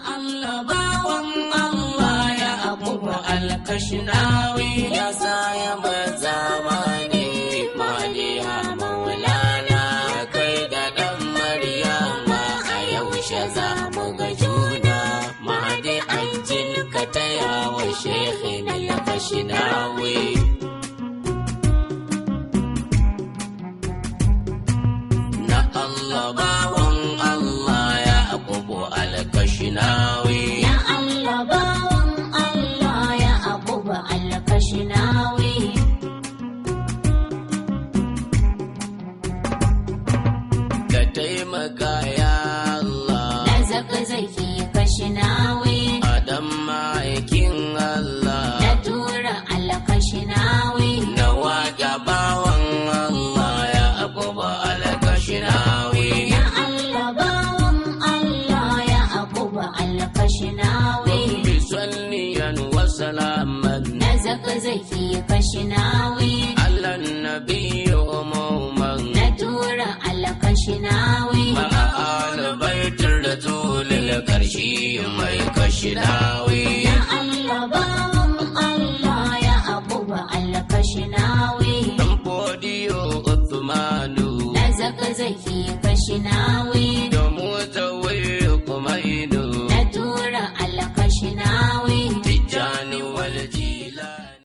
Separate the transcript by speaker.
Speaker 1: Allah bawan Allah ya Yaqubu al-Kashnawi ya saya mazamani Mahdiya Maulana kai da dan Maryama a yaushe za mu ga juna Mahdi ajil ka taya wa Sheikhin al-Kashnawi na Allah bawan Allah ya Yaqubu al-Kashnawi
Speaker 2: ya Allah bawan Allah ya Yaqubu al-Kashnawi
Speaker 1: ka taimaka ya Allah
Speaker 2: da zaki Kashnawi
Speaker 1: Adam ma'aikin Allah
Speaker 2: da tura al-Kashnawi
Speaker 1: na waƙa bawan Allah ya Yaqubu al-Kashnawi
Speaker 2: ya Allah bawan Allah ya Yaqubu al-Kashnawi
Speaker 1: bi salliyan wa salaman
Speaker 2: da zaki Kashnawi
Speaker 1: ala nabiyyi umuman
Speaker 2: da tura al-Kashnawi
Speaker 1: ma'al baitir rasulil karshi mai Kashnawi
Speaker 2: ya Allah bawan Allah ya Yaqubu al-Kashnawi
Speaker 1: dan podiyo Uthmanu
Speaker 2: da zaki Kashnawi